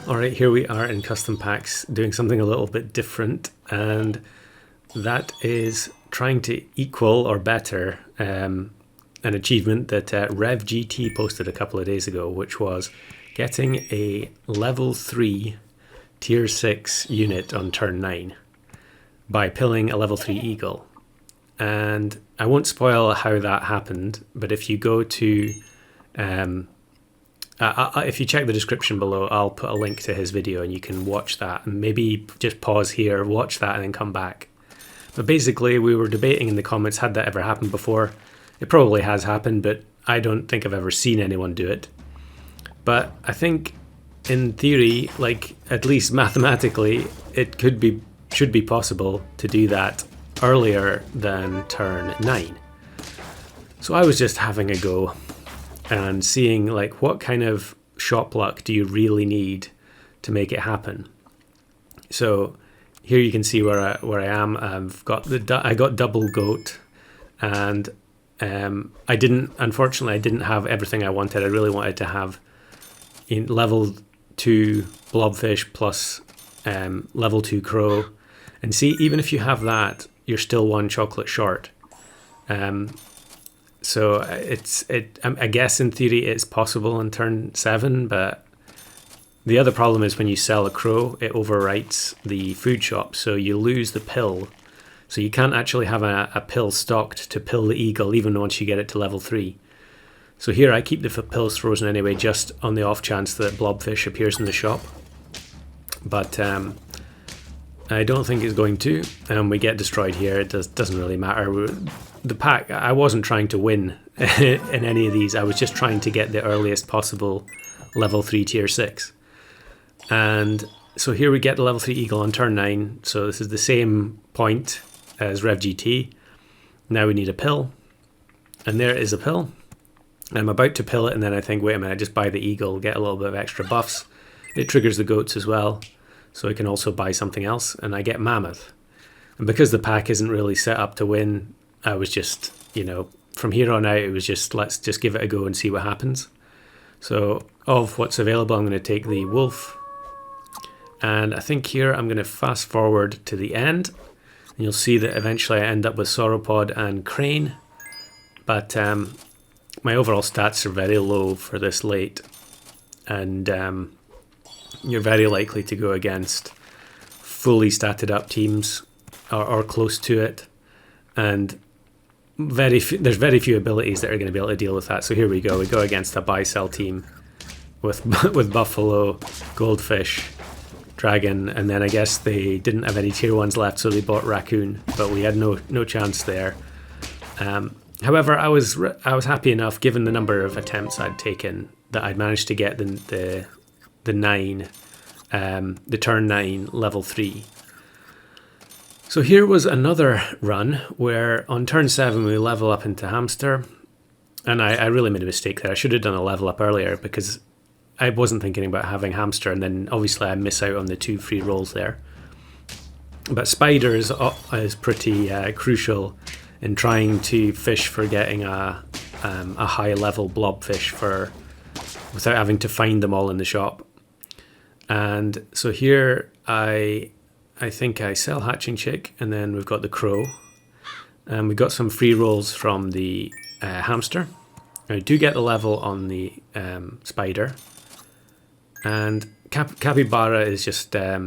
All right, here we are in custom packs doing something a little bit different, and that is trying to equal or better an achievement that RevGT posted a couple of days ago, which was getting a level 3 tier 6 unit on turn 9 by pilling a level 3 eagle. And I won't spoil how that happened, but if you go to if you check the description below, I'll put a link to his video and you can watch that, and maybe just pause here, watch that, and then come back. But basically, we were debating in the comments, had that ever happened before? It probably has happened, but I don't think I've ever seen anyone do it. But I think in theory, like at least mathematically, it should be possible to do that earlier than turn 9. So I was just having a go and seeing like what kind of shop luck do you really need to make it happen. So here you can see where I am. I got double goat, and unfortunately I didn't have everything I wanted. I really wanted to have in level 2 blobfish plus level 2 crow, and see, even if you have that, you're still one chocolate short. So I guess in theory it's possible in turn 7, but the other problem is when you sell a crow, it overwrites the food shop, so you lose the pill. So you can't actually have a pill stocked to pill the eagle even once you get it to level 3. So here I keep the pills frozen anyway, just on the off chance that blobfish appears in the shop. But I don't think it's going to, and we get destroyed here. It doesn't really matter. The pack, I wasn't trying to win in any of these. I was just trying to get the earliest possible level 3 tier 6. And so here we get the level 3 eagle on turn 9. So this is the same point as RevGT. Now we need a pill. And there is a pill. I'm about to pill it, and then I think, wait a minute, I just buy the eagle, get a little bit of extra buffs. It triggers the goats as well, so I can also buy something else, and I get mammoth. And because the pack isn't really set up to win, I was just, from here on out, it was just, let's just give it a go and see what happens. So of what's available, I'm going to take the wolf. And I think here I'm going to fast forward to the end. And you'll see that eventually I end up with sauropod and crane. But my overall stats are very low for this late. And you're very likely to go against fully statted up teams or close to it. And there's very few abilities that are going to be able to deal with that. So here we go. We go against a buy-sell team with buffalo, goldfish, dragon, and then I guess they didn't have any tier 1s left, so they bought raccoon, but we had no chance there. However, I was happy enough, given the number of attempts I'd taken, that I'd managed to get the turn 9 level 3. So here was another run where on turn 7 we level up into hamster, and I really made a mistake there. I should have done a level up earlier because I wasn't thinking about having hamster, and then obviously I miss out on the 2 free rolls there. But spider is pretty crucial in trying to fish for getting a high level blobfish without having to find them all in the shop. And so here I think I sell hatching chick, and then we've got the crow, and we got some free rolls from the hamster. I do get the level on the spider, and capybara is just I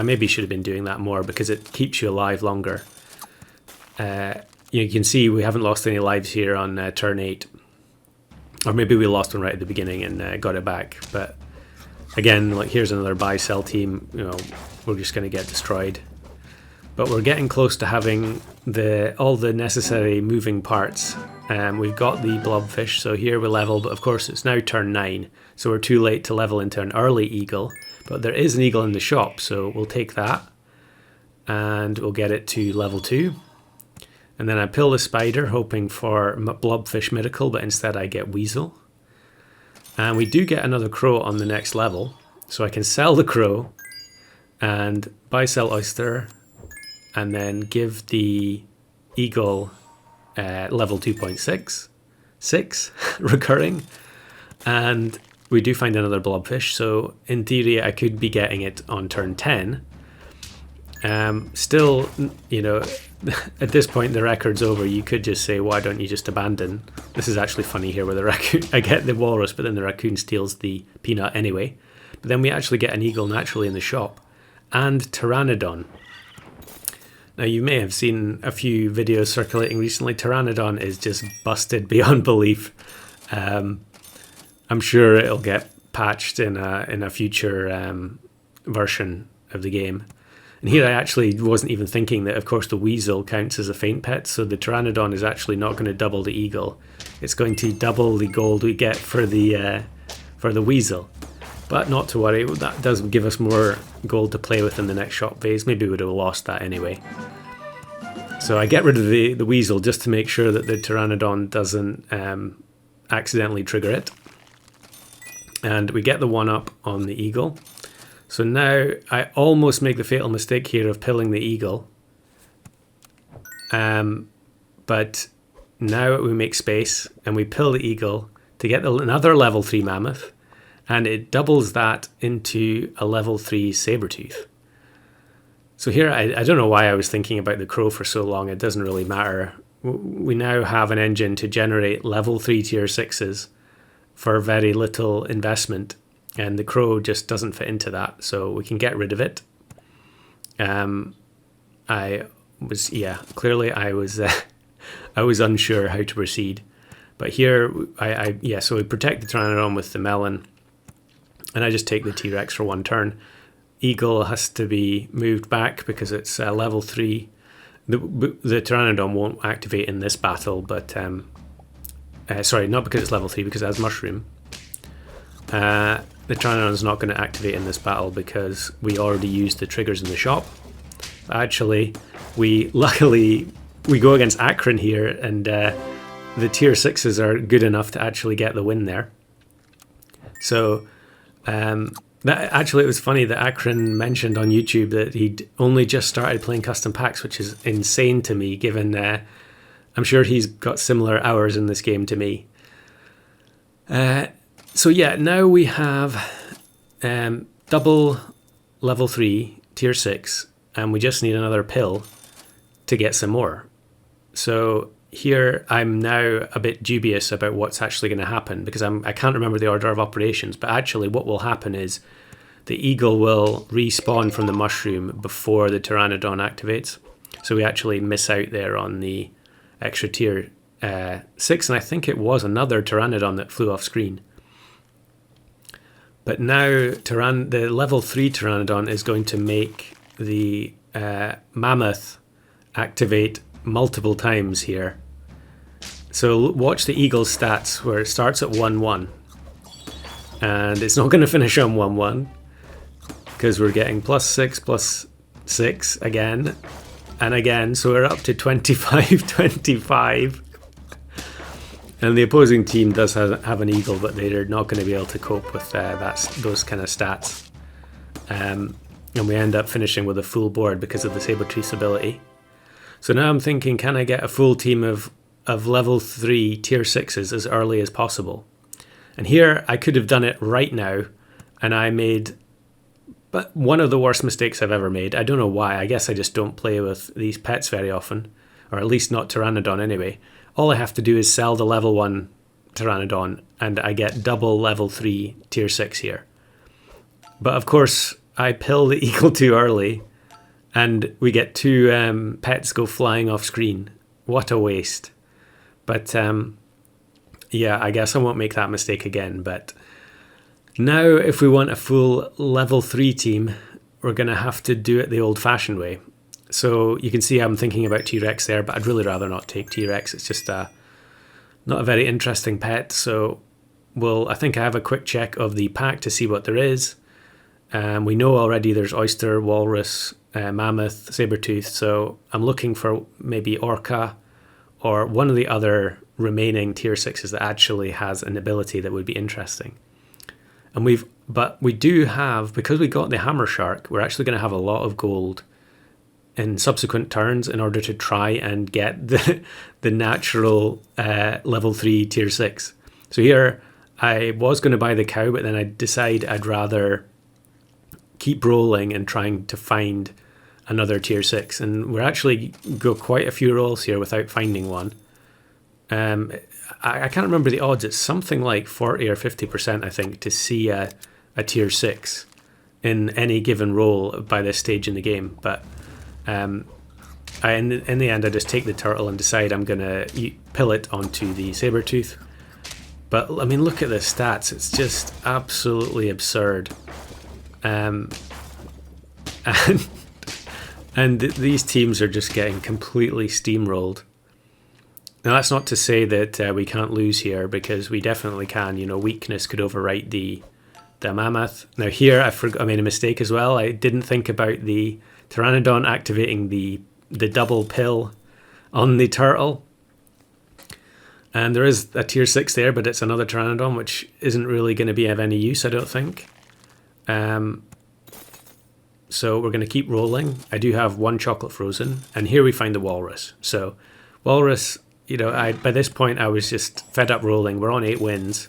maybe should have been doing that more because it keeps you alive longer. You can see we haven't lost any lives here on turn 8, or maybe we lost one right at the beginning and got it back. But again, like, here's another buy-sell team. We're just going to get destroyed. But we're getting close to having all the necessary moving parts. We've got the blobfish, so here we level, but of course it's now turn 9, so we're too late to level into an early eagle. But there is an eagle in the shop, so we'll take that, and we'll get it to level 2. And then I pill the spider, hoping for blobfish miracle, but instead I get weasel. And we do get another crow on the next level, so I can sell the crow and buy sell oyster, and then give the eagle level 2.6 recurring, and we do find another blobfish. So in theory, I could be getting it on turn 10. Still, you know, at this point the record's over. You could just say, why don't you just abandon? This is actually funny here where the raccoon, I get the walrus, but then the raccoon steals the peanut anyway. But then we actually get an eagle naturally in the shop, and Pteranodon. Now you may have seen a few videos circulating recently. Pteranodon is just busted beyond belief. I'm sure it'll get patched in a future version of the game. And here I actually wasn't even thinking that, of course, the weasel counts as a feint pet, so the Pteranodon is actually not going to double the eagle. It's going to double the gold we get for the weasel. But not to worry, that does give us more gold to play with in the next shop phase. Maybe we would have lost that anyway. So I get rid of the weasel just to make sure that the Pteranodon doesn't accidentally trigger it. And we get the 1-up on the eagle. So now I almost make the fatal mistake here of pilling the eagle. But now we make space and we pill the eagle to get another level 3 mammoth. And it doubles that into a level 3 saber-tooth. So here, I don't know why I was thinking about the crow for so long. It doesn't really matter. We now have an engine to generate level 3 tier 6s for very little investment. And the crow just doesn't fit into that. So we can get rid of it. Clearly I was I was unsure how to proceed. But here, so we protect the Pteranodon with the melon. And I just take the T-Rex for 1 turn. Eagle has to be moved back because it's level 3. The Pteranodon won't activate in this battle, but... sorry, not because it's level 3, because it has Mushroom. The Pteranodon is not going to activate in this battle because we already used the triggers in the shop. But actually, luckily, we go against Akron here, and the tier 6s are good enough to actually get the win there. So... it was funny that Akron mentioned on YouTube that he'd only just started playing custom packs, which is insane to me, given I'm sure he's got similar hours in this game to me. So yeah, now we have double level 3, tier 6, and we just need another pill to get some more. So here I'm now a bit dubious about what's actually going to happen because I can't remember the order of operations, but actually what will happen is the eagle will respawn from the mushroom before the Pteranodon activates. So we actually miss out there on the extra tier 6, and I think it was another Pteranodon that flew off screen. But now the level 3 Pteranodon is going to make the mammoth activate multiple times here. So watch the eagle stats where it starts at 1-1 and it's not going to finish on 1-1 because we're getting +6 again and again, so we're up to 25 and the opposing team does have an eagle, but they're not going to be able to cope with those kind of stats, and we end up finishing with a full board because of the saber-tooth ability. So now I'm thinking, can I get a full team of level 3 tier 6s as early as possible? And here I could have done it right now, and I made one of the worst mistakes I've ever made. I don't know why. I guess I just don't play with these pets very often, or at least not Pteranodon anyway. All I have to do is sell the level 1 Pteranodon, and I get double level 3 tier 6 here. But of course, I pill the eagle too early, and we get 2 pets go flying off screen. What a waste. But yeah, I guess I won't make that mistake again. But now if we want a full level 3 team, we're going to have to do it the old-fashioned way. So you can see I'm thinking about T-Rex there, but I'd really rather not take T-Rex. It's just not a very interesting pet. So I think I have a quick check of the pack to see what there is. We know already there's oyster, walrus, mammoth, saber-tooth, so I'm looking for maybe orca or one of the other remaining tier 6s that actually has an ability that would be interesting. And we do have, because we got the hammer shark, we're actually going to have a lot of gold in subsequent turns in order to try and get the natural level 3 tier 6. So here I was going to buy the cow, but then I decided I'd rather keep rolling and trying to find another tier 6. And we're actually go quite a few rolls here without finding one. I can't remember the odds. It's something like 40 or 50%, I think, to see a tier 6 in any given roll by this stage in the game. But in the end, I just take the turtle and decide I'm going to pill it onto the saber-tooth. But, I mean, look at the stats. It's just absolutely absurd. And these teams are just getting completely steamrolled. Now, that's not to say that we can't lose here, because we definitely can. You know, weakness could overwrite the mammoth. Now, here I made a mistake as well. I didn't think about the Pteranodon activating the double pill on the turtle. And there is a tier 6 there, but it's another Pteranodon, which isn't really going to be of any use, I don't think. So we're going to keep rolling. I do have one chocolate frozen, and here we find the walrus. So walrus, you know, by this point I was just fed up rolling. We're on 8 wins.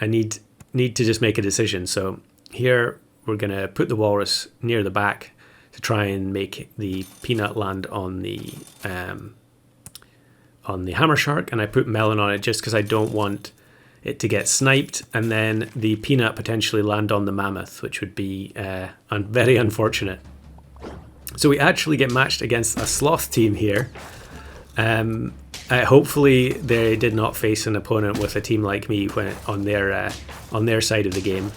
I need to just make a decision. So here we're going to put the walrus near the back to try and make the peanut land on the hammer shark, and I put melon on it just because I don't want it to get sniped, and then the peanut potentially land on the mammoth, which would be very unfortunate. So we actually get matched against a sloth team here. Hopefully they did not face an opponent with a team like me when on their side of the game,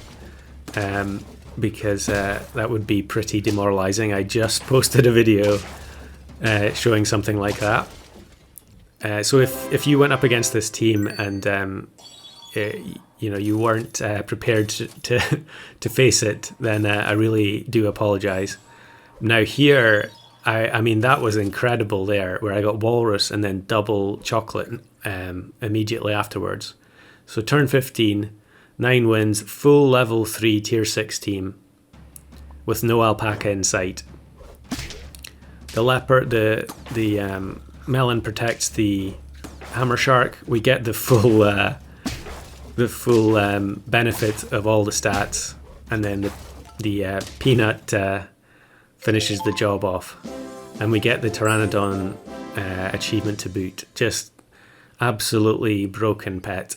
because that would be pretty demoralizing. I just posted a video showing something like that. So if you went up against this team and you know, you weren't prepared to face it, then I really do apologize. Now here, I mean, that was incredible there, where I got walrus and then double chocolate immediately afterwards. So turn 15, 9 wins, full level 3 tier 6 team with no alpaca in sight. The leopard, the melon protects the hammer shark. We get the full benefit of all the stats, and then the peanut finishes the job off, and we get the Pteranodon achievement to boot. Just absolutely broken pet.